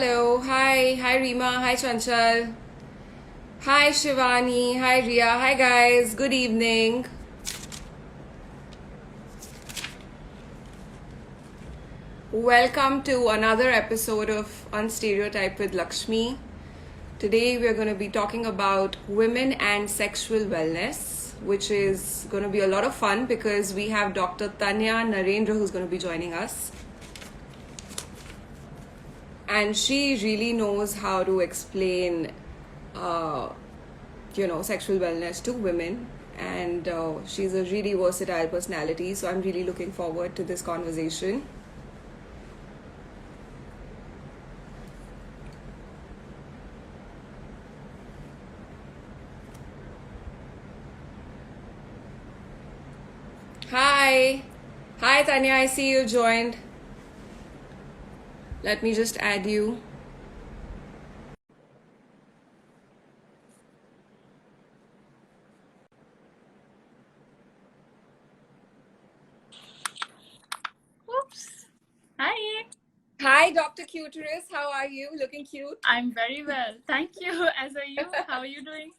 Hello, hi Rima, hi Chanchal, hi Shivani, hi Ria, hi guys, good evening. Welcome to another episode of Unstereotype with Lakshmi. Today we are going to be talking about women and sexual wellness, which is going to be a lot of fun because we have Dr. Tanya Narendra who's going to be joining us. And she really knows how to explain sexual wellness to women, and she's a really versatile personality, so I'm really looking forward to this conversation. Hi Tanya, I see you joined. Let me just add you. Oops. Hi. Hi Dr. Cuterus, how are you? Looking cute. I'm very well. Thank you. As are you? How are you doing?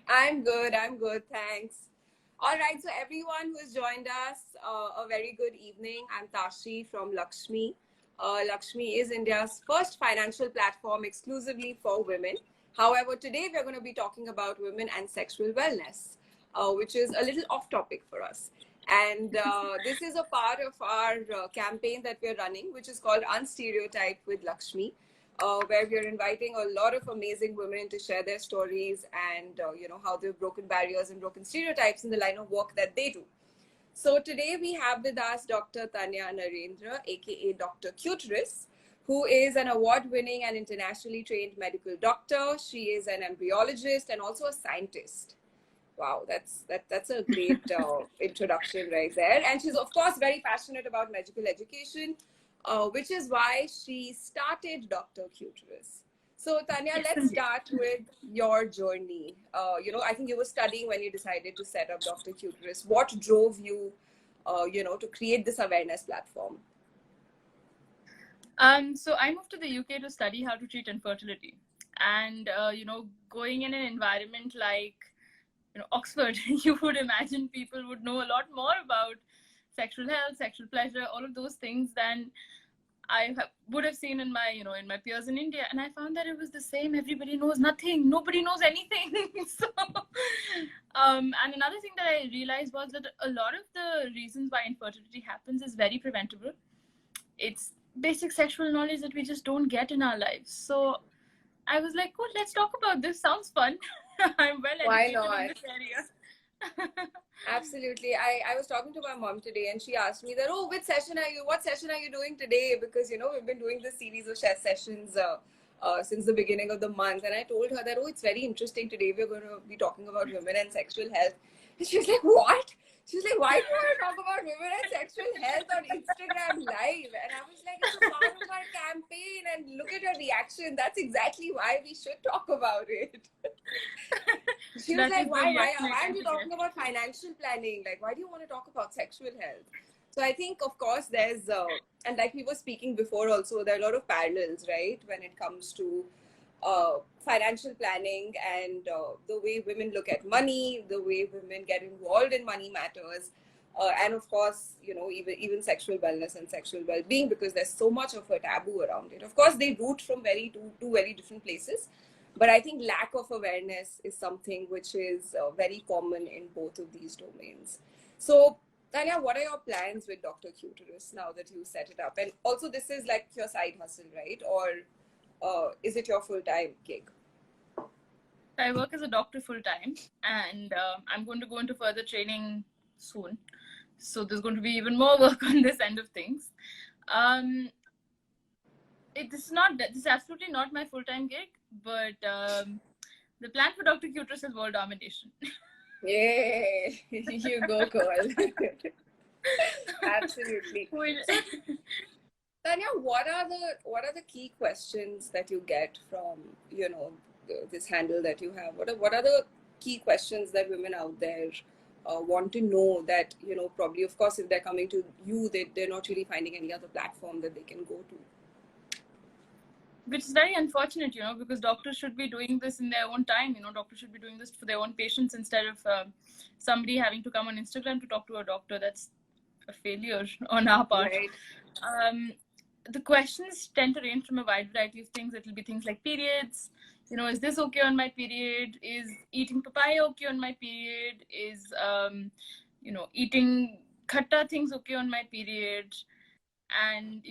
I'm good, thanks. All right, so everyone who has joined us, a very good evening. I'm Tashi from Lakshmi. Lakshmi is India's first financial platform exclusively for women. However, today we're going to be talking about women and sexual wellness, which is a little off topic for us. And this is a part of our campaign that we're running, which is called Unstereotype with Lakshmi, where we are inviting a lot of amazing women to share their stories and how they've broken barriers and broken stereotypes in the line of work that they do. So today we have with us Dr. Tanya Narendra, aka Dr. Cuterus, who is an award-winning and internationally trained medical doctor. She is an embryologist and also a scientist. Wow, that's a great introduction right there. And she's of course very passionate about medical education, which is why she started Dr. Cuterus. So Tanya, Yes, let's indeed. start with your journey. I think you were studying when you decided to set up Dr. Cuterus. What drove you, to create this awareness platform? So I moved to the UK to study how to treat infertility, and going in an environment like Oxford, you would imagine people would know a lot more about sexual health, sexual pleasure, all of those things than would have seen in my peers in India, and I found that it was the same. Everybody knows nothing. Nobody knows anything. And another thing that I realized was that a lot of the reasons why infertility happens is very preventable. It's basic sexual knowledge that we just don't get in our lives. So I was like, cool, let's talk about this. Sounds fun. I'm well Why educated in not? this area. Absolutely. I was talking to my mom today and she asked me that, oh, what session are you doing today? Because, we've been doing this series of share sessions since the beginning of the month. And I told her that, oh, it's very interesting. Today we're going to be talking about women and sexual health. And she was like, what? She was like, why do you want to talk about women and sexual health on Instagram Live? And I was like, it's a part of our campaign. And look at her reaction. That's exactly why we should talk about it. She was That like, is why, very why, why fascinating aren't you to talking get. about financial planning? Like, why do you want to talk about sexual health? So I think, of course, there's, and like we were speaking before also, there are a lot of parallels, right, when it comes to financial planning and the way women look at money, the way women get involved in money matters. And of course, even sexual wellness and sexual well-being, because there's so much of a taboo around it. Of course, they root from two very different places, but I think lack of awareness is something which is very common in both of these domains. So Tanya, what are your plans with Dr. Cuterus now that you set it up? And also, this is like your side hustle, right? Or is it your full-time gig? I work as a doctor full time, and I'm going to go into further training soon. So there's going to be even more work on this end of things. Um, this is absolutely not my full time gig, but the plan for Dr. Cuterus is world domination. Yay! You go, girl. Absolutely. So, Tanya, what are the key questions that you get from this handle that you have? What are the key questions that women out there want to know that probably, of course, if they're coming to you, they're not really finding any other platform that they can go to? which is very unfortunate, because doctors should be doing this in their own time. Doctors should be doing this for their own patients instead of somebody having to come on Instagram to talk to a doctor. That's a failure on our part. Right. The questions tend to range from a wide variety of things. It'll be things like periods. Is this okay on my period? Is eating papaya okay on my period? Is eating khatta things okay on my period? And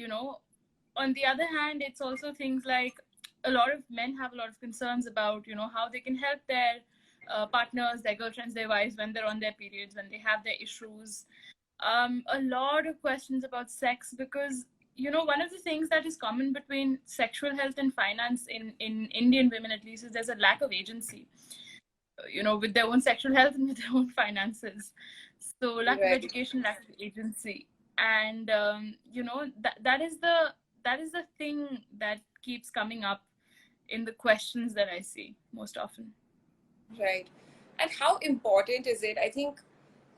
on the other hand, it's also things like a lot of men have a lot of concerns about how they can help their partners, their girlfriends, their wives when they're on their periods, when they have their issues. A lot of questions about sex, because one of the things that is common between sexual health and finance in Indian women, at least, is there's a lack of agency, with their own sexual health and with their own finances. So lack of education, lack of agency. And that is the thing that keeps coming up in the questions that I see most often. Right. And how important is it? I think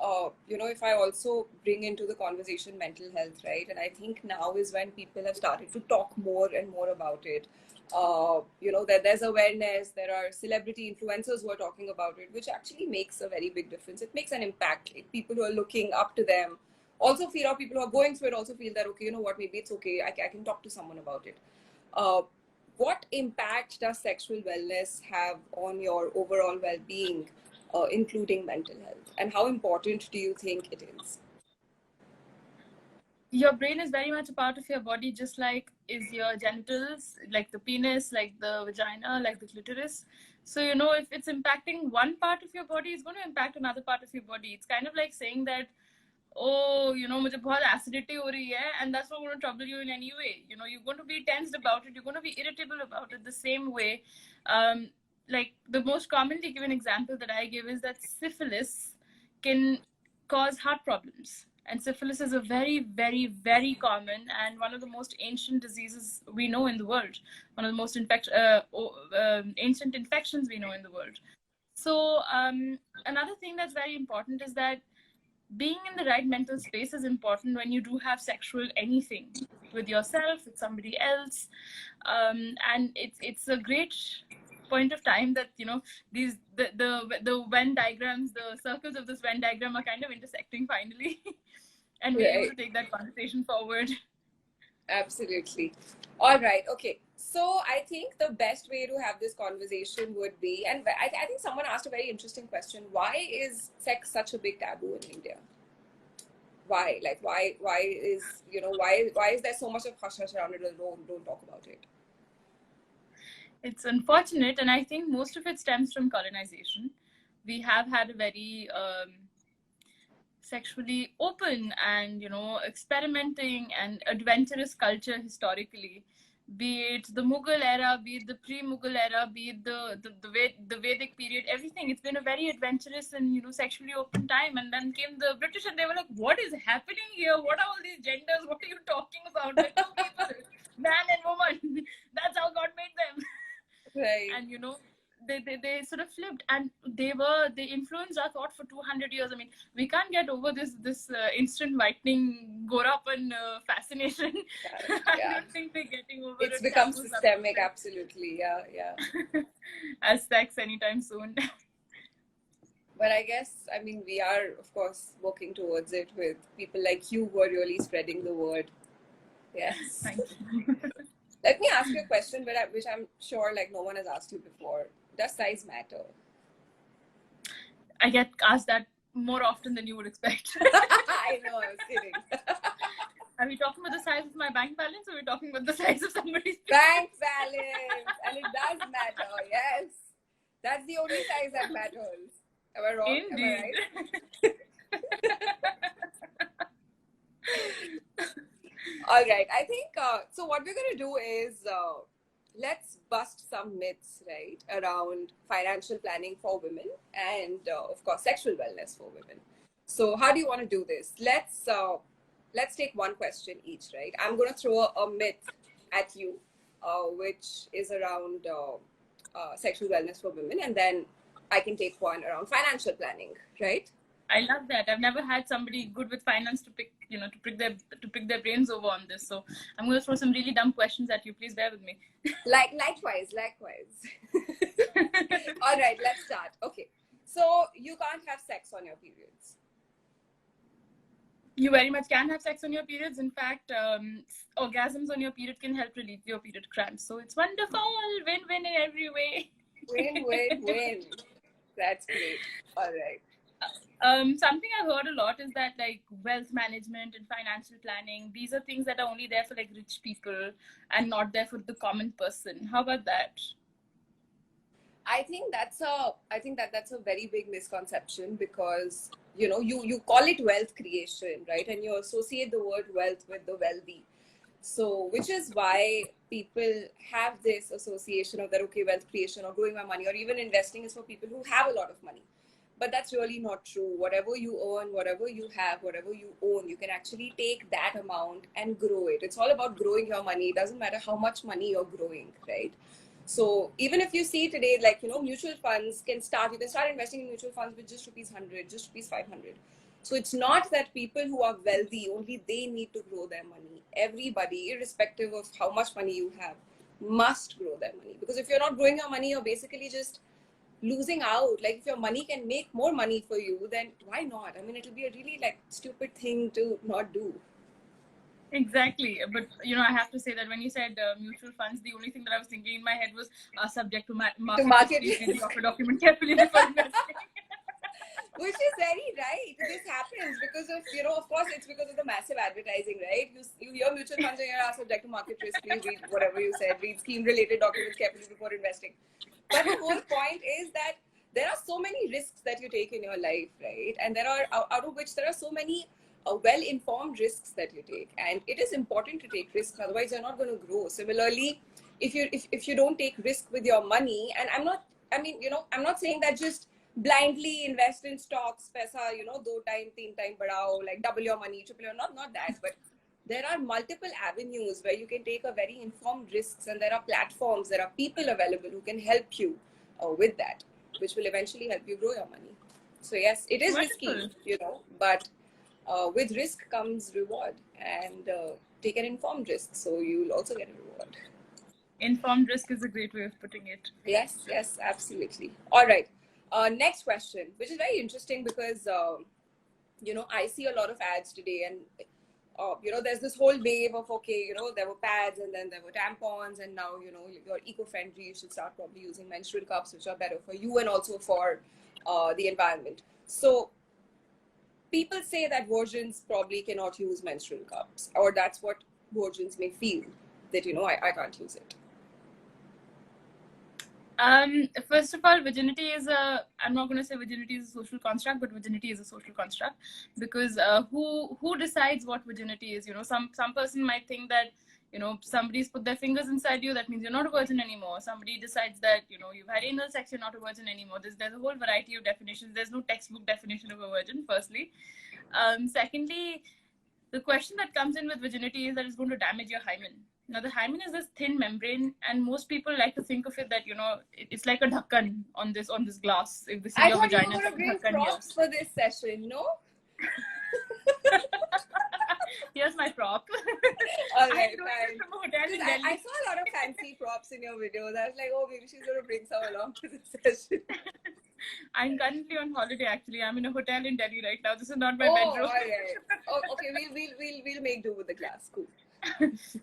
if I also bring into the conversation mental health, right? And I think now is when people have started to talk more and more about it. That there's awareness, there are celebrity influencers who are talking about it, which actually makes a very big difference. It makes an impact. People who are looking up to them also feel, or people who are going through it also feel that, okay, you know what, maybe it's okay. I can talk to someone about it. What impact does sexual wellness have on your overall well-being, including mental health? And how important do you think it is? Your brain is very much a part of your body, just like is your genitals, like the penis, like the vagina, like the clitoris. So, if it's impacting one part of your body, it's going to impact another part of your body. It's kind of like saying that, oh, mujhe bahut acidity ho rahi hai, and that's not going to trouble you in any way. You're going to be tensed about it. You're going to be irritable about it the same way. Like the most commonly given example that I give is that syphilis can cause heart problems. And syphilis is a very, very, very common and one of the most ancient diseases we know in the world. One of the most ancient infections we know in the world. So another thing that's very important is that being in the right mental space is important when you do have sexual anything with yourself, with somebody else. And it's a great point of time that the Venn diagrams, the circles of this Venn diagram are kind of intersecting finally. And we're able to take that conversation forward. Absolutely. All right. Okay. So I think the best way to have this conversation would be, and I think someone asked a very interesting question: why is sex such a big taboo in India? Why? Like, why is there so much of hush hush around it? Don't talk about it. It's unfortunate, and I think most of it stems from colonization. We have had a very sexually open and experimenting and adventurous culture historically, be it the Mughal era, be it the pre-Mughal era, be it the Vedic period. Everything, it's been a very adventurous and sexually open time. And then came the British and they were like, what is happening here? What are all these genders? What are you talking about? Like, two people, man and woman. That's how God made them. Right. And they sort of flipped, and they influenced our thought for 200 years. I mean, we can't get over this instant whitening Gorapan fascination. Yeah. I don't think we're getting over it. It's become systemic, absolutely. Yeah. As sex anytime soon. But I guess, I mean, we are, of course, working towards it with people like you who are really spreading the word. Yes. Thank you. Let me ask you a question, which I'm sure like no one has asked you before. Does size matter? I get asked that more often than you would expect. I know, I was kidding. Are we talking about the size of my bank balance, or are we talking about the size of somebody's bank balance? And it does matter, yes. That's the only size that matters. Am I wrong? Indeed. Am I right? All right. I think, so what we're going to do is, let's bust some myths, right, around financial planning for women and, of course, sexual wellness for women. So how do you want to do this? Let's take one question each, right? I'm going to throw a myth at you, which is around sexual wellness for women, and then I can take one around financial planning, right? I love that. I've never had somebody good with finance to pick, to pick their brains over on this. So I'm going to throw some really dumb questions at you. Please bear with me. Likewise. All right, let's start. Okay, so you can't have sex on your periods. You very much can have sex on your periods. In fact, orgasms on your period can help relieve your period cramps. So it's wonderful. Win-win in every way. Win. That's great. All right. Something I've heard a lot is that like wealth management and financial planning, these are things that are only there for like rich people and not there for the common person. How about that? I think that's a very big misconception, because you call it wealth creation, right? And you associate the word wealth with the wealthy. So which is why people have this association of that, okay, wealth creation or growing my money or even investing is for people who have a lot of money. But that's really not true. Whatever you earn, whatever you have, whatever you own, you can actually take that amount and grow it. It's all about growing your money. It doesn't matter how much money you're growing, right? So even if you see today, like, mutual funds you can start investing in mutual funds with just rupees 100, just rupees 500. So it's not that people who are wealthy, only they need to grow their money. Everybody, irrespective of how much money you have, must grow their money. Because if you're not growing your money, you're basically just losing out. Like, if your money can make more money for you, then why not? I mean, it'll be a really like stupid thing to not do. Exactly. But, I have to say that when you said mutual funds, the only thing that I was thinking in my head was subject to market risk. Please read the offer document carefully before investing. Which is very right. This happens because of, of course, it's because of the massive advertising, right? You hear mutual funds and you're subject to market risk. Please read whatever you said. Read scheme-related documents carefully before investing. But the whole point is that there are so many risks that you take in your life, right? And there are, out of which there are so many well-informed risks that you take. And it is important to take risks, otherwise you're not going to grow. Similarly, if you don't take risk with your money, and I'm not saying that just blindly invest in stocks, paisa, 2 times, 3 times badao, like double your money, triple your, not that, but there are multiple avenues where you can take a very informed risks, and there are platforms, there are people available who can help you with that, which will eventually help you grow your money. So yes, it is risky, but with risk comes reward, and take an informed risk, so you'll also get a reward. Informed risk is a great way of putting it. Yes, absolutely. All right. Next question, which is very interesting because, I see a lot of ads today, and, there's this whole wave of, okay, there were pads and then there were tampons, and now, you're eco-friendly. You should start probably using menstrual cups, which are better for you and also for the environment. So people say that virgins probably cannot use menstrual cups, or that's what virgins may feel, that, I can't use it. First of all, virginity is I'm not going to say virginity is a social construct, but virginity is a social construct, because who decides what virginity is? Some person might think that, somebody's put their fingers inside you, that means you're not a virgin anymore. Somebody decides that, you've had anal sex, you're not a virgin anymore. There's a whole variety of definitions. There's no textbook definition of a virgin, firstly. Secondly, the question that comes in with virginity is that it's going to damage your hymen. Now, the hymen is this thin membrane, and most people like to think of it that, it's like a dhakkan on this glass. If this is your vagina, I thought you were going to bring props for this session, no? Here's my prop. All right, fine. I saw a lot of fancy props in your videos. I was like, oh, maybe she's going to bring some along to this session. I'm currently on holiday, actually. I'm in a hotel in Delhi right now. This is not my bedroom. All right. Oh, okay, we'll make do with the glass. Cool.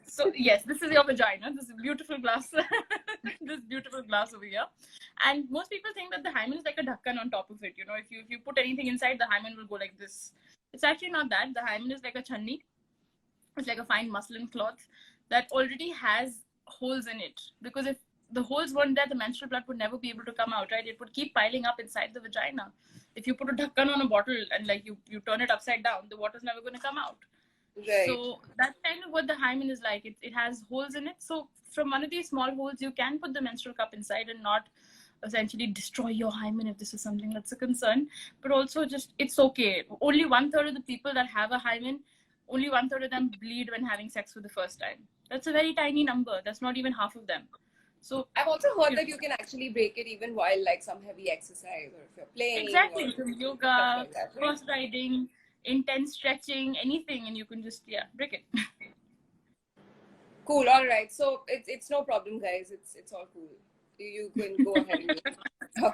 So yes, this is your vagina. This beautiful glass. This beautiful glass over here. And most people think that the hymen is like a dhakkan on top of it. If you put anything inside, the hymen will go like this. It's actually not that. The hymen is like a channi. It's like a fine muslin cloth that already has holes in it. Because if the holes weren't there, the menstrual blood would never be able to come out, right? It would keep piling up inside the vagina. If you put a dhakkan on a bottle and like you turn it upside down, the water's never going to come out. Right. So that's kind of what the hymen is like. It has holes in it. So from one of these small holes, you can put the menstrual cup inside and not essentially destroy your hymen if this is something that's a concern. But also just, it's okay. Only 1/3 of the people that have a hymen, only 1/3 of them bleed when having sex for the first time. That's a very tiny number. That's not even half of them. So I've also heard that you can actually break it even while like some heavy exercise or if you're playing exactly, or so stuff yoga, like that, right? horse riding, intense stretching, anything, and you can just break it. Cool. All right. So it's no problem, guys. It's all cool. You can go ahead and do it.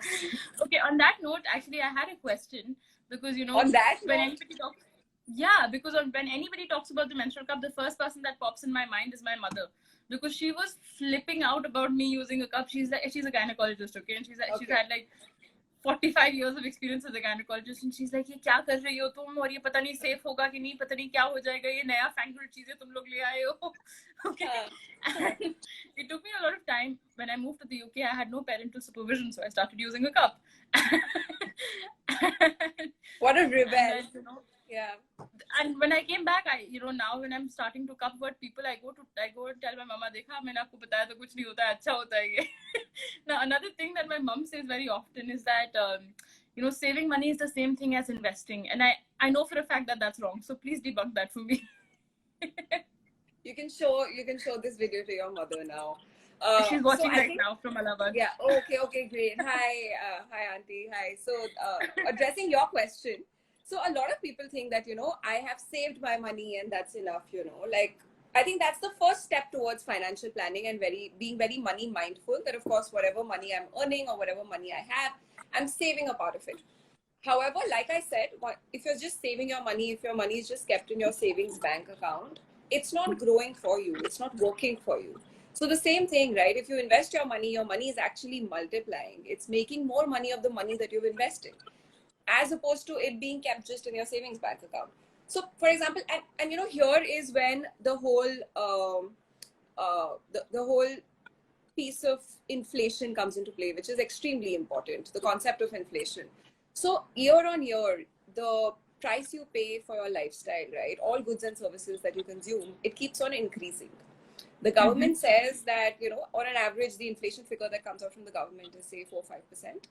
Okay, on that note, actually, I had a question because On that when note, anybody talks, because when anybody talks about the menstrual cup, the first person that pops in my mind is my mother, because she was flipping out about me using a cup. She's a gynecologist, okay, and she's okay. had like 45 years of experience as a gynecologist, and she's like, ये क्या कर रही हो तुम, और ये पता नहीं safe होगा कि नहीं, पता नहीं क्या हो जाएगा, ये नया fangled चीजें तुम लोग ले आए हो. Okay. And it took me a lot of time. When I moved to the UK, I had no parental supervision, so I started using a cup. What a rebel. And then, yeah. And when I came back, now when I'm starting to convert people, I go and tell my mama, देखा मैंने आपको बताया तो कुछ नहीं होता है, अच्छा होता है ये. Now another thing that my mom says very often is that saving money is the same thing as investing, and I know for a fact that that's wrong. So please debunk that for me. You can show this video to your mother now. She's watching now from Allahabad. Yeah. Okay. Great. Hi, auntie. Hi. So, addressing your question. So, a lot of people think that I have saved my money and that's enough. Like I think that's the first step towards financial planning and being very money mindful. That of course, whatever money I'm earning or whatever money I have, I'm saving a part of it. However, like I said, if you're just saving your money, if your money is just kept in your savings bank account, it's not growing for you. It's not working for you. So the same thing, right? If you invest your money is actually multiplying. It's making more money of the money that you've invested, as opposed to it being kept just in your savings bank account. So, for example, and here is when the whole the whole piece of inflation comes into play, which is extremely important. The concept of inflation. So, year on year, the price you pay for your lifestyle, right? All goods and services that you consume, it keeps on increasing. The government says that, on an average, the inflation figure that comes out from the government is say 4-5%.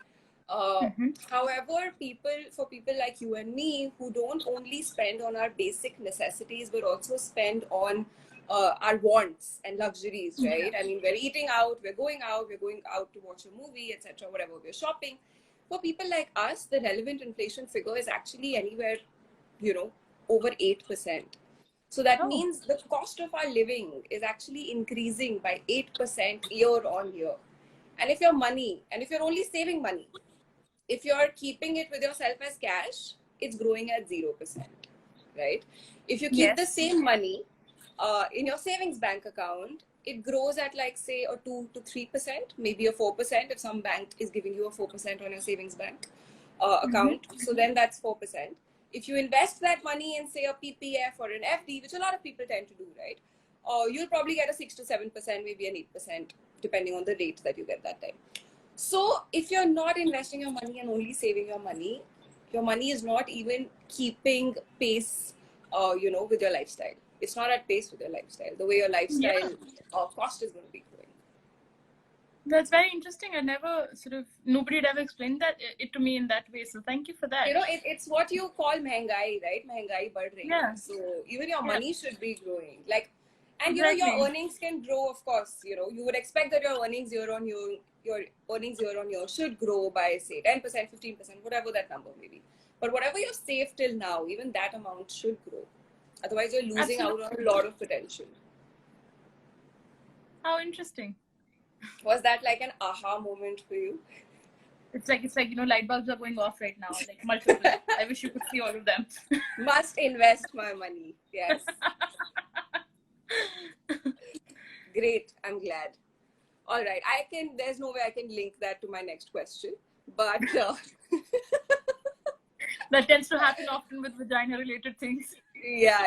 However, for people like you and me who don't only spend on our basic necessities, but also spend on our wants and luxuries, right? I mean, we're eating out, we're going out to watch a movie, etc., whatever, we're shopping. For people like us, the relevant inflation figure is actually anywhere, over 8%. So that means the cost of our living is actually increasing by 8% year on year. And if you're only saving money, if you're keeping it with yourself as cash, it's growing at 0%, right? If you keep the same money in your savings bank account, it grows at like say a 2 to 3%, maybe a 4% if some bank is giving you a 4% on your savings bank account. So then that's 4%. If you invest that money in say a PPF or an FD, which a lot of people tend to do, right? You'll probably get a 6 to 7%, maybe an 8%, depending on the rate that you get that time. So if you're not investing your money and only saving your money is not even keeping pace, with your lifestyle. It's not at pace with your lifestyle. The way your lifestyle cost is going to be growing. That's very interesting. Nobody had ever explained it to me in that way. So thank you for that. It's what you call mehengai, right? Mehengai bad rahi. Yeah. So even your money should be growing. And your earnings can grow, of course. You would expect that your earnings year on year should grow by say 10%, 15%, whatever that number may be. But whatever you've saved till now, even that amount should grow. Otherwise, you're losing out on a lot of potential. How interesting. Was that like an aha moment for you? It's like light bulbs are going off right now, like multiple. I wish you could see all of them. Must invest my money. Yes. Great. I'm glad. All right. There's no way I can link that to my next question, but that tends to happen often with vagina related things. Yeah.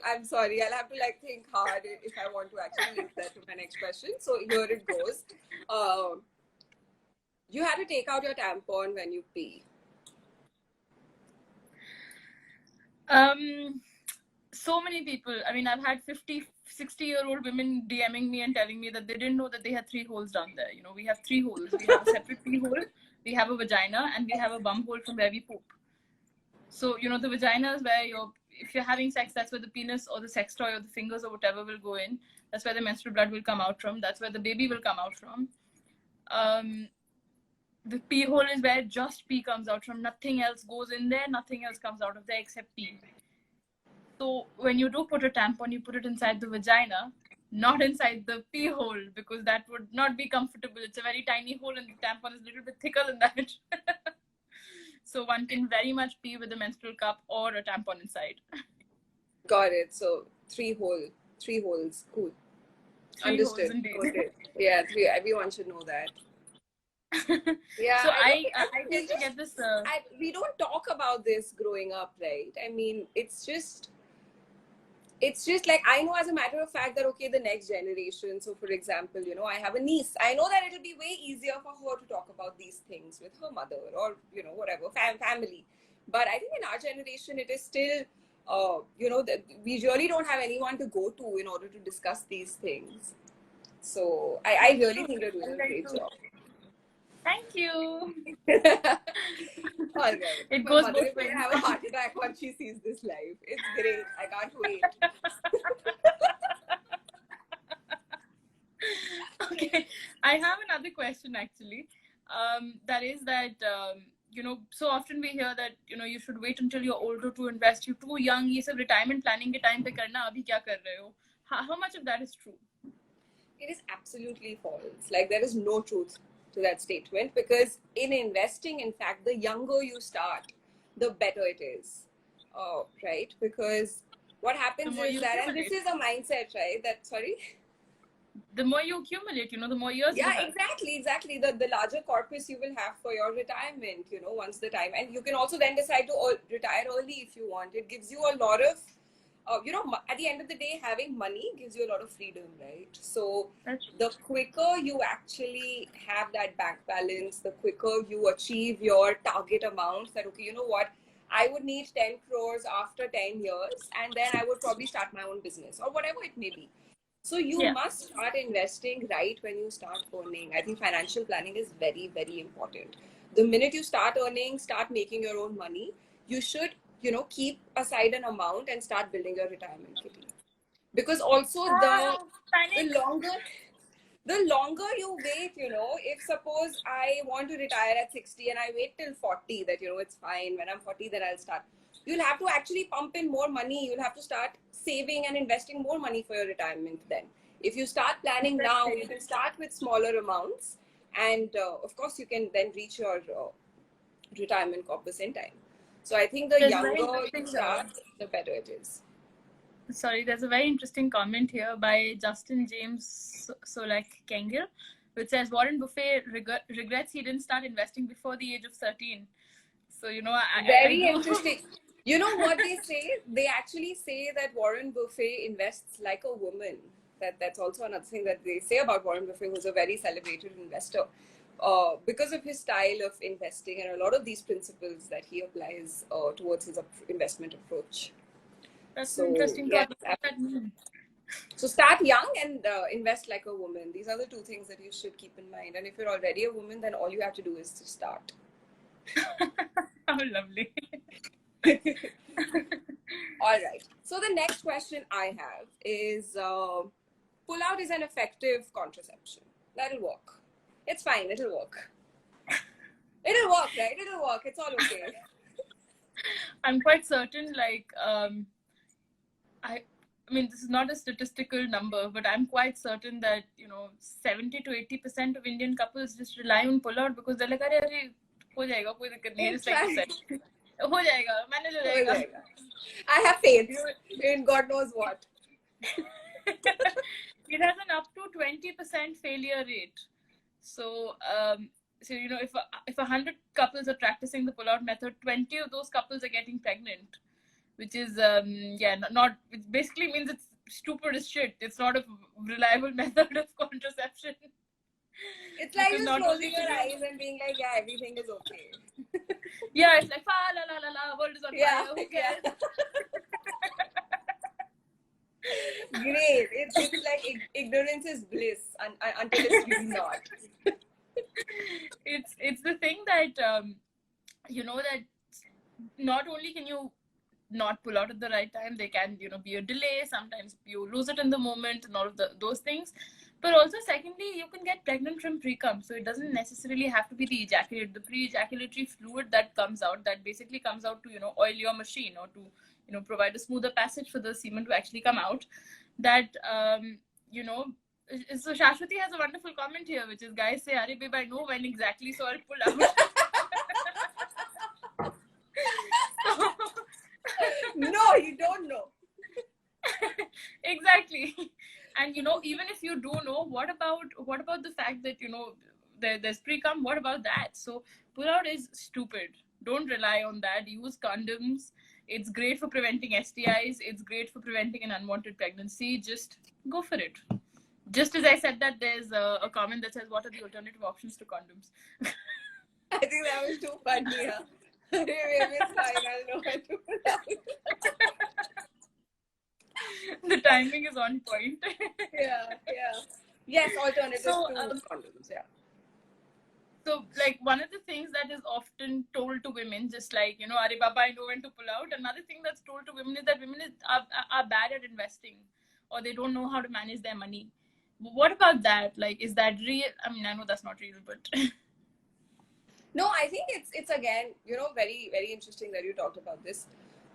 I'm sorry. I'll have to think hard if I want to actually link that to my next question. So here it goes. You had to take out your tampon when you pee. So many people. I mean, I've had 50, 60-year-old women DMing me and telling me that they didn't know that they had 3 holes down there. We have 3 holes. We have a separate pee hole, we have a vagina, and we have a bum hole from where we poop. So, the vagina is where if you're having sex, that's where the penis or the sex toy or the fingers or whatever will go in. That's where the menstrual blood will come out from. That's where the baby will come out from. The pee hole is where just pee comes out from. Nothing else goes in there. Nothing else comes out of there except pee. So when you do put a tampon, you put it inside the vagina, not inside the pee hole, because that would not be comfortable. It's a very tiny hole and the tampon is a little bit thicker than that. So one can very much pee with a menstrual cup or a tampon inside. Got it. So three holes. Cool. Understood. Holes indeed. Okay. Yeah, three. Everyone should know that. Yeah. So I tend to get this. We don't talk about this growing up, right? I mean, it's just like, I know as a matter of fact that, okay, the next generation. So for example, I have a niece. I know that it'll be way easier for her to talk about these things with her mother or, whatever, family. But I think in our generation, it is still, that we really don't have anyone to go to in order to discuss these things. So I really think you're doing a great job. Thank you. All right. It My goes mother both is going to ways. have a heart attack when she sees this live. It's great. I can't wait. Okay, I have another question actually. That is that so often we hear that you should wait until you're older to invest. You're too young. ये सब retirement planning के time पे करना. अभी क्या कर रहे हो? How much of that is true? It is absolutely false. Like, there is no truth to that statement, because in investing, in fact, the younger you start, the better it is. Right? Because what happens is that, and this is a mindset, right? The more you accumulate, the more years you have. Exactly. The larger corpus you will have for your retirement, once the time. And you can also then decide to retire early if you want. It gives you a lot of, at the end of the day, having money gives you a lot of freedom, right? So the quicker you actually have that bank balance, the quicker you achieve your target amounts, that, okay, you know what? I would need 10 crores after 10 years, and then I would probably start my own business or whatever it may be. So you must start investing right when you start earning. I think financial planning is very, very important. The minute you start earning, start making your own money, you should, keep aside an amount and start building your retirement kitty. Because also the longer you wait, if suppose I want to retire at 60 and I wait till 40, that, it's fine. When I'm 40, then I'll start. You'll have to actually pump in more money. You'll have to start saving and investing more money for your retirement then. If you start planning now, you can start with smaller amounts. And of course, you can then reach your retirement corpus in time. So I think the younger you start, the better it is. Sorry, there's a very interesting comment here by Justin James Solak Kengil, which says Warren Buffett regrets he didn't start investing before the age of 13. So, very interesting. You know what they say? They actually say that Warren Buffett invests like a woman. That's also another thing that they say about Warren Buffett, who's a very celebrated investor, because of his style of investing and a lot of these principles that he applies towards his investment approach. That's interesting. Yeah, so start young and invest like a woman. These are the two things that you should keep in mind. And if you're already a woman, then all you have to do is to start. How lovely. All right. So the next question I have is, pull-out is an effective contraception. That'll work. It's fine. It'll work. It'll work, right? It'll work. It's all okay. I'm quite certain, I mean, this is not a statistical number, but I'm quite certain that, 70 to 80% of Indian couples just rely on pull-out because they're like, "Arey, ho jayega, koi dikkat nahi hai." It's like, ho jayega, manage ho jayega. I have faith in God knows what. It has an up to 20% failure rate. So, if 100 couples are practicing the pull-out method, 20 of those couples are getting pregnant, which is it basically means it's stupid as shit. It's not a reliable method of contraception. It's like just closing your eyes and being like, yeah, everything is okay. Yeah, it's like, la la la la, world is on fire. Who cares? Great. It's like ignorance is bliss until it's really not. It's the thing that that not only can you not pull out at the right time. There can, be a delay. Sometimes you lose it in the moment and all of those things. But also, secondly, you can get pregnant from pre-cum. So it doesn't necessarily have to be the pre-ejaculatory fluid that comes out, that basically comes out to, oil your machine or to, provide a smoother passage for the semen to actually come out. That, so Shashwati has a wonderful comment here, which is, guys say, "Arey babe, I know when exactly, so I'll pull out." No, you don't know. Exactly. And even if you do know, what about the fact that there's pre-cum? What about that? So pull out is stupid. Don't rely on that. Use condoms. It's great for preventing STIs. It's great for preventing an unwanted pregnancy. Just go for it. Just as I said that, there's a comment that says, "What are the alternative options to condoms?" I think that was too funny. Huh? It's fine. I'll know when to pull out. The timing is on point. Yeah. Yes, alternatives So, to condoms. Yeah. So, like, one of the things that is often told to women, just like, "Arey Baba, I know when to pull out." Another thing that's told to women is that women are bad at investing, or they don't know how to manage their money. What about that? Like, is that real? I mean, I know that's not real, but No, I think it's again, very, very interesting that you talked about this.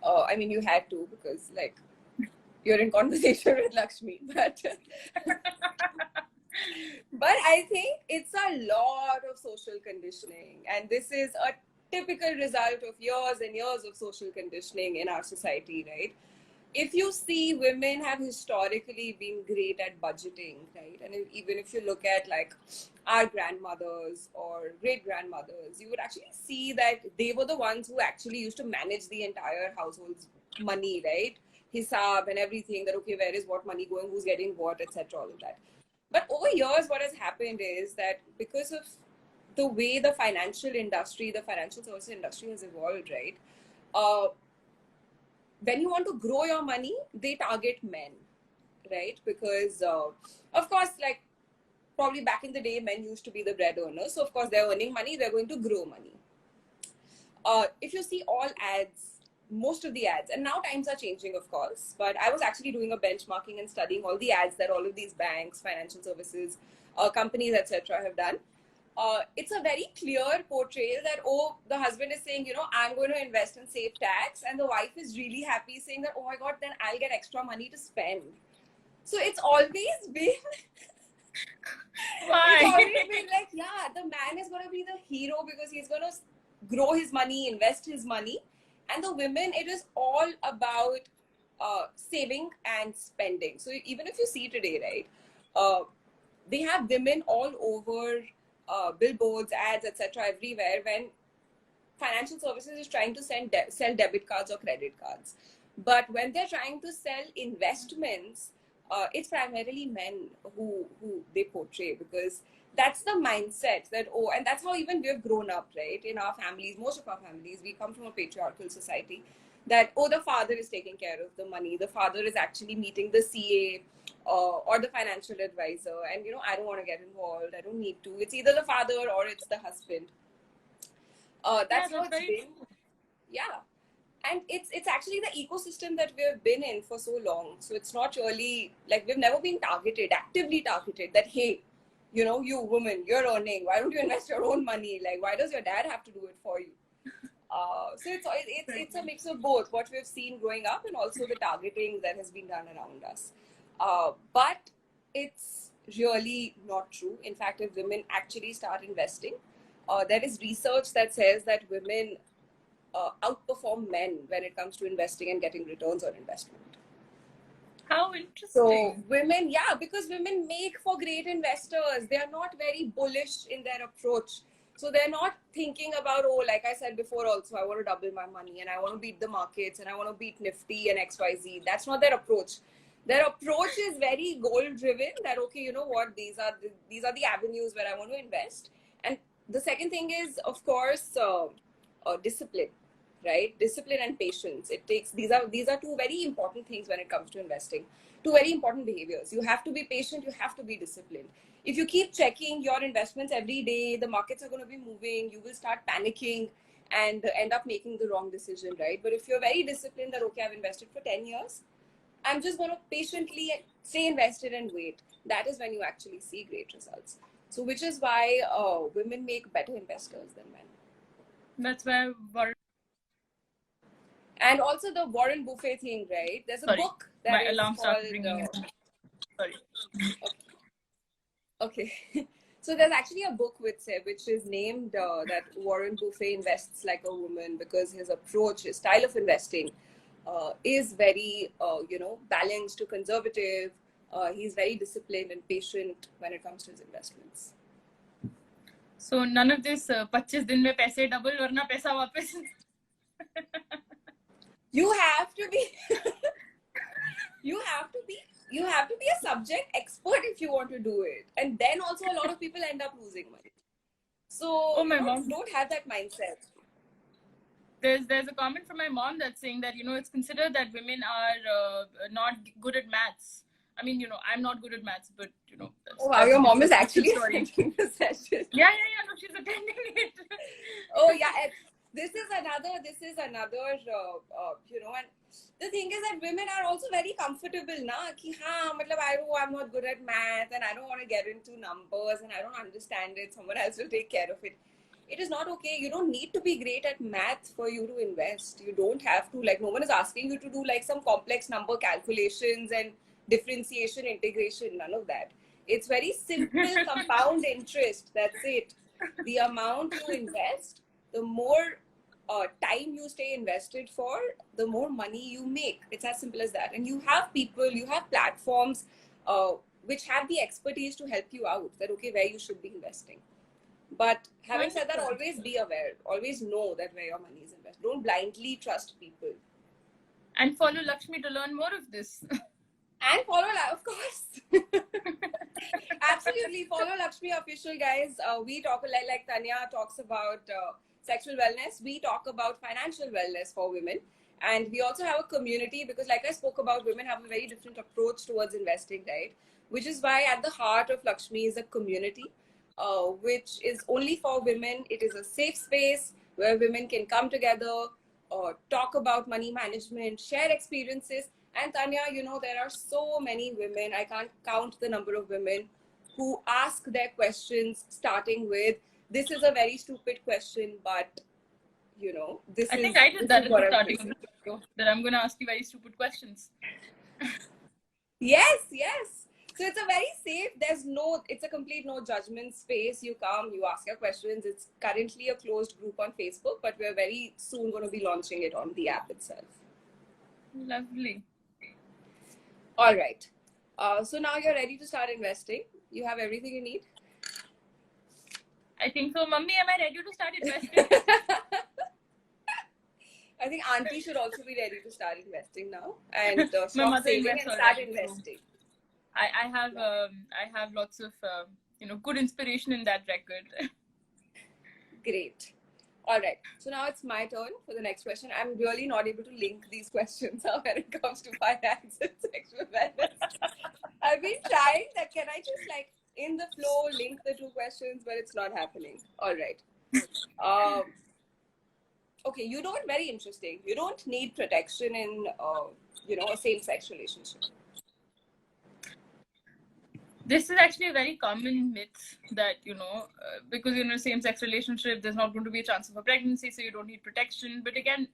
I mean, you had to, because like you're in conversation with Lakshmi, but I think it's a lot of social conditioning, and this is a typical result of years and years of social conditioning in our society, right? If you see, women have historically been great at budgeting, right? And even if you look at like our grandmothers or great grandmothers, you would actually see that they were the ones who actually used to manage the entire household's money, right? Hisab and everything, that okay, where is what money going, who's getting what, etc., all of that. But over years, what has happened is that because of the way the financial industry, the financial services industry has evolved, right? When you want to grow your money, they target men, right? Because, of course, like probably back in the day, men used to be the bread earners. So, of course, they're earning money, they're going to grow money. If you see all ads, most of the ads, and now times are changing, of course, but I was actually doing a benchmarking and studying all the ads that all of these banks, financial services, companies, etc., have done. It's a very clear portrayal that, oh, the husband is saying, I'm going to invest and save tax, and the wife is really happy saying that, oh my God, then I'll get extra money to spend. So it's always been why? It's always been like, yeah, the man is going to be the hero because he's going to grow his money, invest his money. And the women, it is all about saving and spending. So even if you see today, right, they have women all over billboards, ads, etc., everywhere when financial services is trying to sell debit cards or credit cards. But when they're trying to sell investments, it's primarily men who they portray, because that's the mindset that, oh, and that's how even we've grown up, right? In our families, most of our families, we come from a patriarchal society that, oh, the father is taking care of the money. The father is actually meeting the CA or the financial advisor. And, I don't want to get involved. I don't need to. It's either the father or it's the husband. That's how it's been. Yeah. And it's actually the ecosystem that we've been in for so long. So it's not really like we've never been actively targeted that, hey, you woman, you're earning. Why don't you invest your own money? Like, why does your dad have to do it for you? So it's a mix of both, what we've seen growing up and also the targeting that has been done around us. But it's really not true. In fact, if women actually start investing, there is research that says that women outperform men when it comes to investing and getting returns on investment. How interesting. So women, yeah, because women make for great investors. They are not very bullish in their approach. So they're not thinking about, oh, like I said before also, I want to double my money and I want to beat the markets and I want to beat Nifty and XYZ. That's not their approach. Their approach is very goal driven, that, okay, you know what, these are the avenues where I want to invest. And the second thing is, of course, discipline, right? Discipline and patience. It takes, these are two very important things when it comes to investing. Two very important behaviors. You have to be patient, you have to be disciplined. If you keep checking your investments every day, the markets are going to be moving, you will start panicking, and end up making the wrong decision, right? But if you're very disciplined that, okay, I've invested for 10 years, I'm just going to patiently stay invested and wait. That is when you actually see great results. So, which is why women make better investors than men. That's why Warren. And also the Warren Buffett thing, right? There's a book that my is alarm called. started ringing. Sorry. Okay. So there's actually a book which is named that Warren Buffett invests like a woman, because his approach, his style of investing is very, balanced to conservative. He's very disciplined and patient when it comes to his investments. So none of this 25 दिन में पैसे double वरना पैसा वापस. You have to be you have to be a subject expert if you want to do it, and then also a lot of people end up losing money. So don't have that mindset. There's a comment from my mom that's saying that it's considered that women are not good at maths. I mean, I'm not good at maths, but oh wow, your mom is actually attending the session. Yeah, no, she's attending it. Oh yeah, this is another and the thing is that women are also very comfortable na ki I'm not good at math and I don't want to get into numbers and I don't understand it, someone else will take care of it. It is not okay. You don't need to be great at math for you to invest. You don't have to, no one is asking you to do some complex number calculations and differentiation, integration, none of that. It's very simple compound interest. That's it. The amount you invest, the more time you stay invested for, the more money you make. It's as simple as that. And you have people, you have platforms which have the expertise to help you out, that okay, where you should be investing. But having said that, always be aware. Always know that where your money is invested. Don't blindly trust people. And follow Lakshmi to learn more of this. And follow, of course. Absolutely. Follow Lakshmi Official, guys. We talk, like Tanya talks about sexual wellness. We talk about financial wellness for women. And we also have a community, because like I spoke about, women have a very different approach towards investing, right? Which is why at the heart of Lakshmi is a community. Which is only for women. It is a safe space where women can come together, talk about money management, share experiences. And Tanya, there are so many women, I can't count the number of women who ask their questions starting with, this is a very stupid question, but this I think I did that at the starting of the video, that I'm going to ask you very stupid questions. Yes. So it's a very safe, it's a complete no judgment space. You come, you ask your questions. It's currently a closed group on Facebook, but we're very soon going to be launching it on the app itself. Lovely. All right. So now you're ready to start investing. You have everything you need? I think so. Mummy, am I ready to start investing? I think Auntie should also be ready to start investing now. And stop saving and start investing. I have lots of good inspiration in that record. Great. All right. So now it's my turn for the next question. I'm really not able to link these questions when it comes to finance and sexual wellness. I've been trying that. Can I just in the flow link the two questions, but it's not happening. All right. Okay. Very interesting. You don't need protection in a same-sex relationship. This is actually a very common myth that, because in a same-sex relationship, there's not going to be a chance of a pregnancy, so you don't need protection. But again,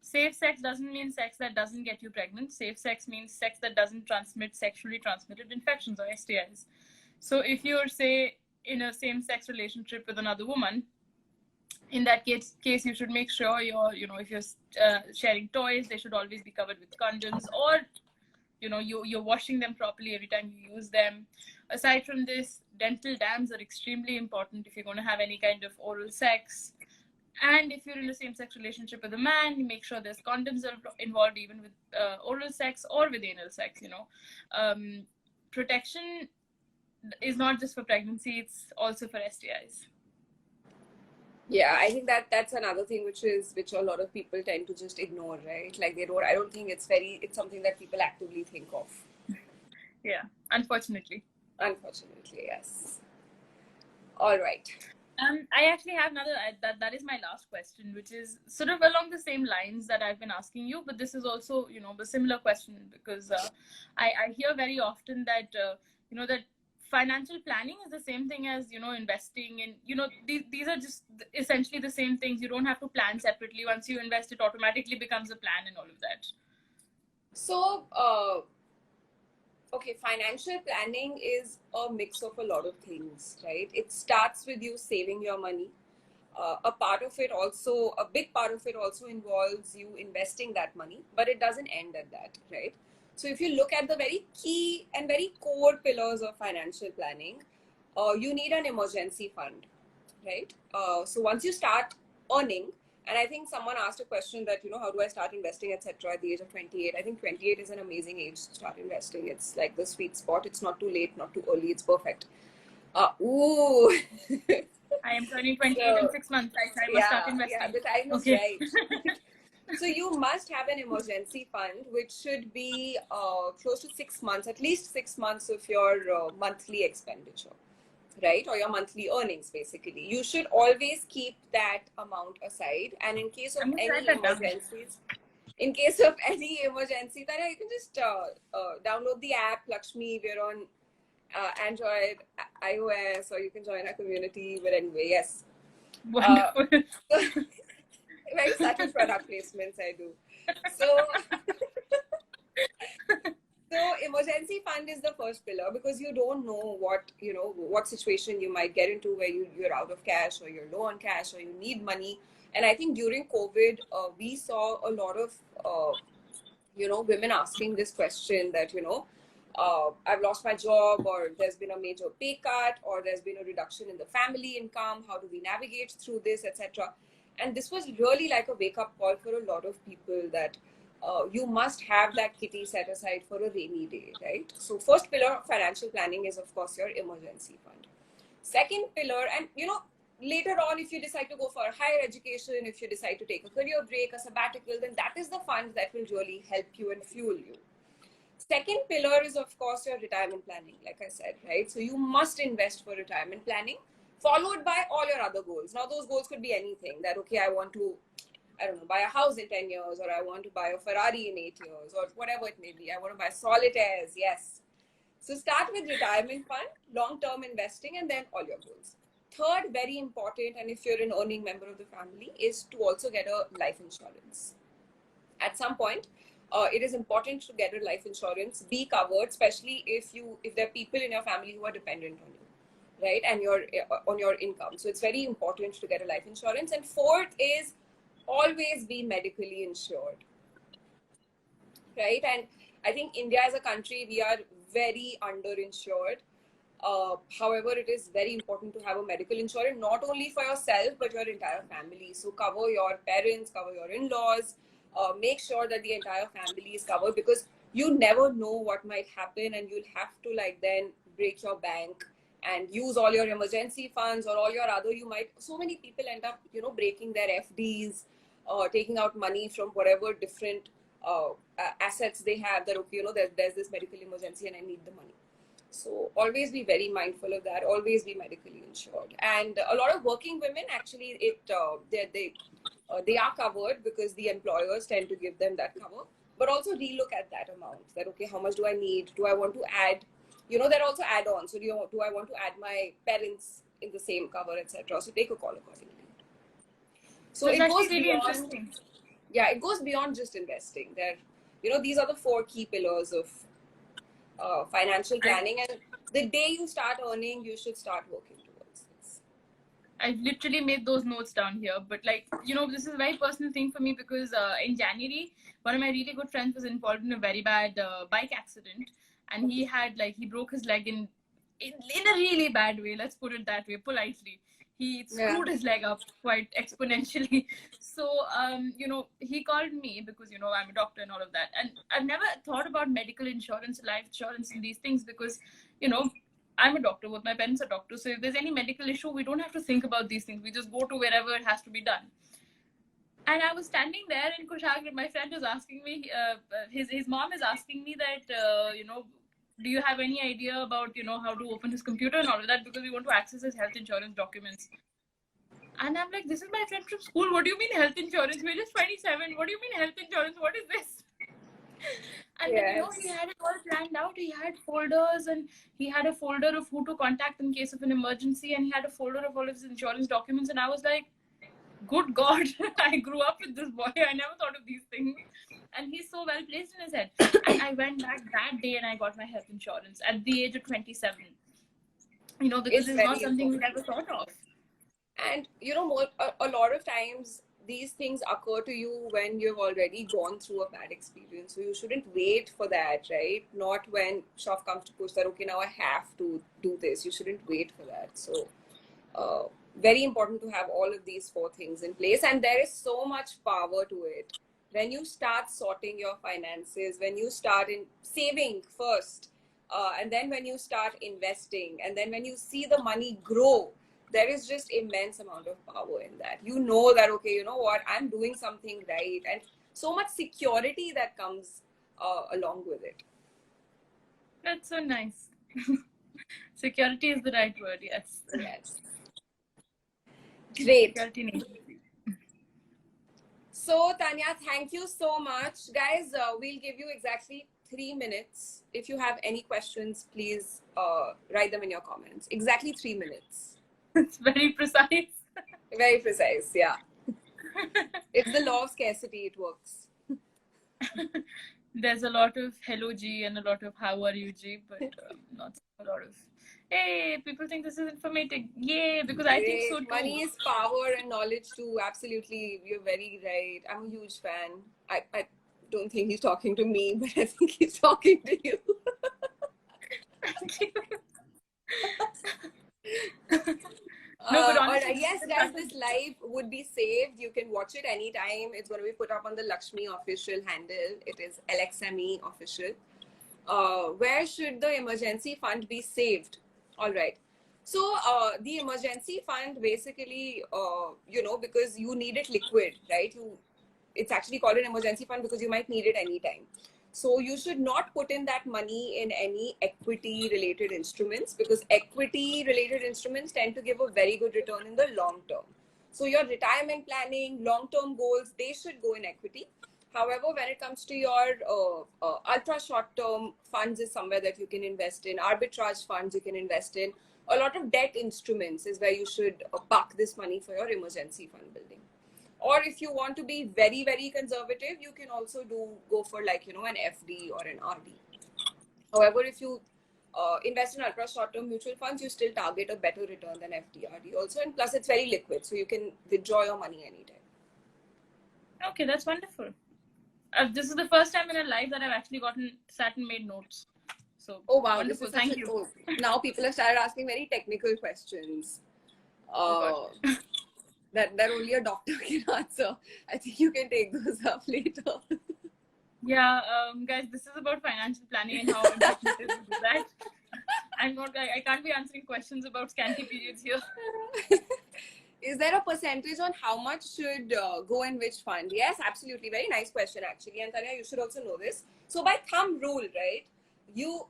safe sex doesn't mean sex that doesn't get you pregnant. Safe sex means sex that doesn't transmit sexually transmitted infections or STIs. So if you're, say, in a same-sex relationship with another woman, in that case, you should make sure if you're sharing toys, they should always be covered with condoms, or you're washing them properly every time you use them. Aside from this, dental dams are extremely important if you're going to have any kind of oral sex. And if you're in a same-sex relationship with a man, you make sure there's condoms involved, even with oral sex or with anal sex. Protection is not just for pregnancy; it's also for STIs. Yeah, I think that's another thing which a lot of people tend to just ignore, right? I don't think it's something that people actively think of. Yeah, unfortunately. Unfortunately, yes. All right. I actually have another. That is my last question, which is sort of along the same lines that I've been asking you, but this is also, you know, a similar question because I hear very often that you know that financial planning is the same thing as, you know, investing, and you know these are just essentially the same things. You don't have to plan separately. Once you invest, it automatically becomes a plan and all of that. So, okay, financial planning is a mix of a lot of things, right? It starts with you saving your money. A part of it also, a big part of it also involves you investing that money, but it doesn't end at that, right? So if you look at the very key and very core pillars of financial planning, you need an emergency fund, right? So once you start earning, and I think someone asked a question that, you know, how do I start investing, etc. at the age of 28? I think 28 is an amazing age to start investing. It's like the sweet spot. It's not too late, not too early. It's perfect. Ooh. I am turning 28 in 6 months. I must start investing. Yeah, the time is Okay. right. So you must have an emergency fund, which should be close to 6 months, at least 6 months of your monthly expenditure, right? Or your monthly earnings, basically. You should always keep that amount aside. And in case of I'm gonna any write that down. emergencies, in case of any emergency, then you can just download the app, Lakshmi. We're on Android, iOS, or you can join our community. But anyway, yes. Wonderful. Very subtle product placements I do. So, so emergency fund is the first pillar because you don't know what situation you might get into where you're out of cash or you're low on cash or you need money. And I think during COVID, we saw a lot of women asking this question that I've lost my job, or there's been a major pay cut, or there's been a reduction in the family income. How do we navigate through this, etc.? And this was really like a wake-up call for a lot of people that you must have that kitty set aside for a rainy day, right? So first pillar of financial planning is, of course, your emergency fund. Second pillar, and later on, if you decide to go for higher education, if you decide to take a career break, a sabbatical, then that is the fund that will really help you and fuel you. Second pillar is, of course, your retirement planning, like I said, right? So you must invest for retirement planning, followed by all your other goals. Now, those goals could be anything that, okay, I want to, buy a house in 10 years, or I want to buy a Ferrari in 8 years, or whatever it may be. I want to buy solitaires, yes. So start with retirement fund, long-term investing, and then all your goals. Third, very important, and if you're an earning member of the family, is to also get a life insurance. At some point, it is important to get a life insurance, be covered, especially if there are people in your family who are dependent on you, right? And on your income. So it's very important to get a life insurance. And fourth is always be medically insured, right? And I think India as a country, we are very underinsured. However, it is very important to have a medical insurance, not only for yourself, but your entire family. So cover your parents, cover your in-laws, make sure that the entire family is covered, because you never know what might happen, and you'll have to then break your bank and use all your emergency funds or all your other, so many people end up, breaking their FDs, taking out money from whatever different assets they have, that, okay, there's this medical emergency and I need the money. So always be very mindful of that. Always be medically insured. And a lot of working women, actually, they are covered because the employers tend to give them that cover. But also relook at that amount. That, okay, how much do I need? Do I want to add? There are also add-ons. So do I want to add my parents in the same cover, etc. So take a call accordingly. So it goes really beyond. interesting. Yeah, it goes beyond just investing. These are the 4 key pillars of financial planning, and the day you start earning, you should start working towards this. I've literally made those notes down here, but this is a very personal thing for me because in January, one of my really good friends was involved in a very bad bike accident, and he broke his leg in a really bad way. Let's put it that way, politely. He screwed his leg up quite exponentially. So, he called me because, I'm a doctor and all of that. And I've never thought about medical insurance, life insurance, and these things because, I'm a doctor, both my parents are doctors. So if there's any medical issue, we don't have to think about these things. We just go to wherever it has to be done. And I was standing there in Kushagra. My friend was asking me, his mom is asking me that, do you have any idea about, how to open his computer and all of that, because we want to access his health insurance documents. And I'm like, this is my friend from school. What do you mean health insurance? We're just 27. What do you mean health insurance? What is this? And then, you know, he Yes. had it all planned out. He had folders, and he had a folder of who to contact in case of an emergency, and he had a folder of all of his insurance documents. And I was like, good God, I grew up with this boy. I never thought of these things. And he's so well placed in his head. And I went back that day and I got my health insurance at the age of 27. You know, because it's not very something we important. never thought of. And you know, a lot of times these things occur to you when you've already gone through a bad experience. So you shouldn't wait for that, right? Not when shove comes to push that, okay, now I have to do this. You shouldn't wait for that. So very important to have all of these 4 things in place. And there is so much power to it. When you start sorting your finances, when you start in saving first, and then when you start investing, and then when you see the money grow, there is just immense amount of power in that. You know that, okay, you know what, I'm doing something right, and so much security that comes along with it. That's so nice. Security is the right word, yes. Yes. Great. Security needs. So, Tanya, thank you so much. Guys, we'll give you exactly 3 minutes. If you have any questions, please write them in your comments. Exactly 3 minutes. It's very precise. Very precise, yeah. It's the law of scarcity, it works. There's a lot of hello G and a lot of how are you G, but not a lot of hey, people think this is informative. Yay, because I think so too. Money is power and knowledge too. Absolutely. You're very right. I'm a huge fan. I don't think he's talking to me, but I think he's talking to you. Thank you. No, but honestly, yes, guys, this live would be saved. You can watch it anytime. It's going to be put up on the Lakshmi official handle. It is LXME official. Where should the emergency fund be saved? All right. So the emergency fund basically, you know, because you need it liquid, right? It's actually called an emergency fund because you might need it anytime. So you should not put in that money in any equity related instruments, because equity related instruments tend to give a very good return in the long term. So your retirement planning, long-term goals, they should go in equity. However, when it comes to your ultra short-term funds is somewhere that you can invest in. Arbitrage funds you can invest in. A lot of debt instruments is where you should park this money for your emergency fund building. Or if you want to be very, very conservative, you can also go for like, you know, an FD or an RD. However, if you invest in ultra short-term mutual funds, you still target a better return than FD, RD also. And plus it's very liquid, so you can withdraw your money anytime. Okay, that's wonderful. This is the first time in my life that I've actually sat and made notes. So, oh wow, wonderful. Thank you. Oh, now people have started asking very technical questions. That only a doctor can answer. I think you can take those up later. Yeah, guys, this is about financial planning and how important it is to do that. I can't be answering questions about scanty periods here. Is there a percentage on how much should go in which fund? Yes, absolutely. Very nice question, actually. And Tanya, you should also know this. So by thumb rule, right, you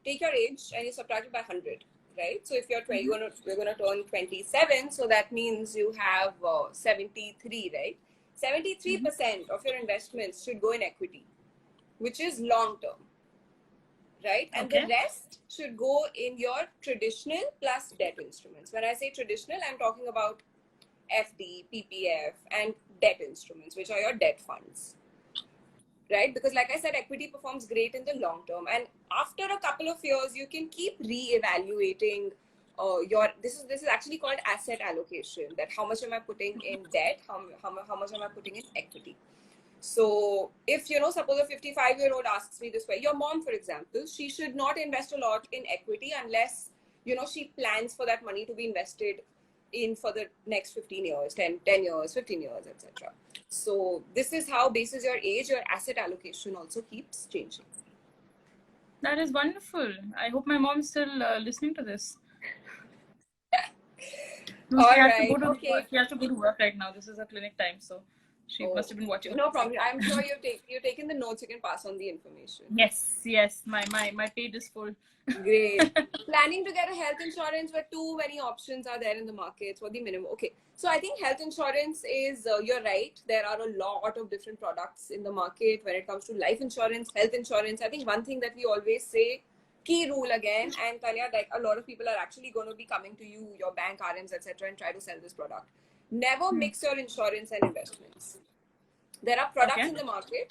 take your age and you subtract it by 100. Right? So if you're 20, we're going to turn 27. So that means you have 73, right? 73% of your investments should go in equity, which is long term, right? And the rest should go in your traditional plus debt instruments. When I say traditional, I'm talking about FD, PPF, and debt instruments, which are your debt funds. Right? Because like I said, equity performs great in the long term. And after a couple of years, you can keep re-evaluating this is actually called asset allocation, that how much am I putting in debt, how much am I putting in equity. So if, you know, suppose a 55-year-old asks me this way, your mom, for example, she should not invest a lot in equity unless, you know, she plans for that money to be invested in for the next 15 years, 10 years, 15 years, etc. So this is how, basis your age, your asset allocation also keeps changing. That is wonderful. I hope my mom's still listening to this. All right. She has to go to work right now. This is her clinic time, so She must have been watching. No problem. I'm sure you've taken the notes. You can pass on the information. Yes. My page is full. Great. Planning to get a health insurance where too many options are there in the market for the minimum. Okay. So I think health insurance is, you're right. There are a lot of different products in the market when it comes to life insurance, health insurance. I think one thing that we always say, key rule again, and Tanya, like a lot of people are actually going to be coming to you, your bank RMs, etc., and try to sell this product. Never mix your insurance and investments. There are products in the market,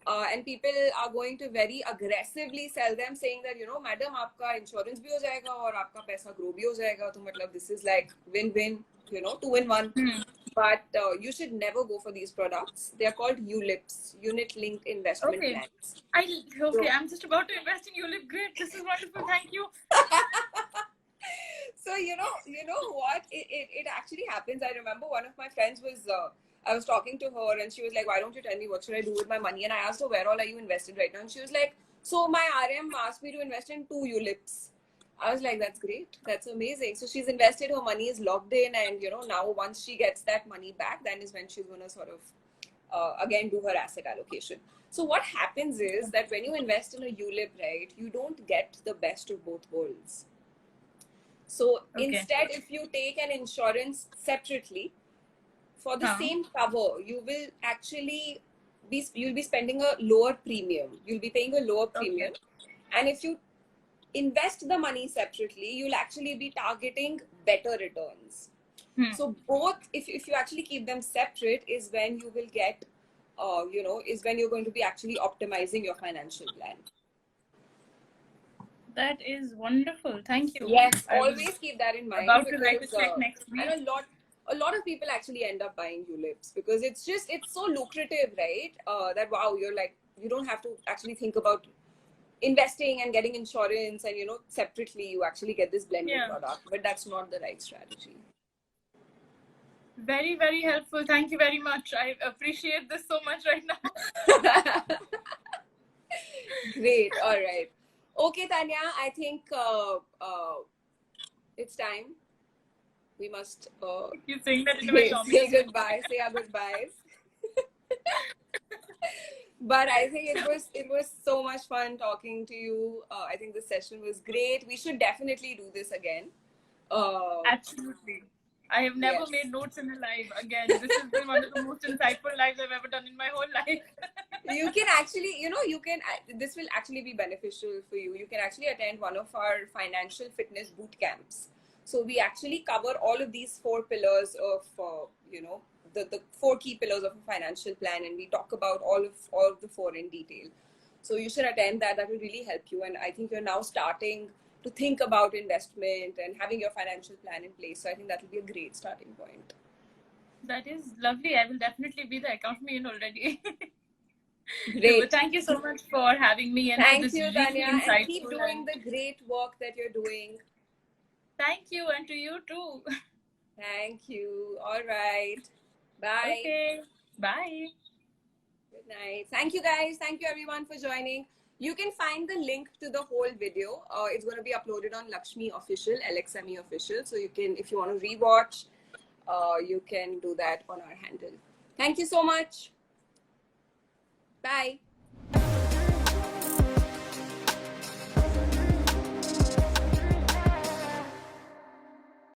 and people are going to very aggressively sell them, saying that, madam, आपका insurance भी हो जाएगा और आपका पैसा grow भी हो जाएगा. तो मतलब this is like win-win, 2-in-1. But you should never go for these products. They are called ULIPs, unit-linked investment plans. I'm just about to invest in ULIP. Great, this is wonderful. Thank you. So you know what? It actually happens. I remember one of my friends was. I was talking to her and she was like, why don't you tell me what should I do with my money? And I asked her, where all are you invested right now? And she was like, so my RM asked me to invest in 2 ULIPs. I was like, that's great. That's amazing. So she's invested, her money is locked in, and now once she gets that money back, then is when she's going to sort of again do her asset allocation. So what happens is that when you invest in a ULIP, right, you don't get the best of both worlds. So instead, if you take an insurance separately, for the same cover, you will actually you'll be spending a lower premium. You'll be paying a lower premium. And if you invest the money separately, you'll actually be targeting better returns. So both, if you actually keep them separate, is when you will get, is when you're going to be actually optimizing your financial plan. That is wonderful. Thank you. Yes, always keep that in mind. About to write a check next week. And a lot of people actually end up buying ULIPs because it's so lucrative, right? That wow, you don't have to actually think about investing and getting insurance, and separately you actually get this blended product, but that's not the right strategy. Very, very helpful. Thank you very much. I appreciate this so much right now. Great. All right. Okay, Tanya, I think it's time. We must you saying that say goodbye, say our goodbyes. But I think it was so much fun talking to you. I think the session was great. We should definitely do this again. Absolutely. I have never made notes in a live again. This has been one of the most insightful lives I've ever done in my whole life. You can actually, this will actually be beneficial for you. You can actually attend one of our financial fitness boot camps. So we actually cover all of these 4 pillars of, the 4 key pillars of a financial plan, and we talk about all of the 4 in detail. So you should attend that. That will really help you. And I think you're now starting to think about investment and having your financial plan in place. So I think that will be a great starting point. That is lovely. I will definitely be there. Count me in already. Great. So thank you so much for having me. And thank you, Tanya. And keep doing the great work that you're doing. Thank you, and to you too. Thank you. All right. Bye. Okay. Bye. Good night. Thank you, guys. Thank you, everyone, for joining. You can find the link to the whole video. It's going to be uploaded on Lakshmi Official, LXME Official. So you can, if you want to rewatch, you can do that on our handle. Thank you so much. Bye.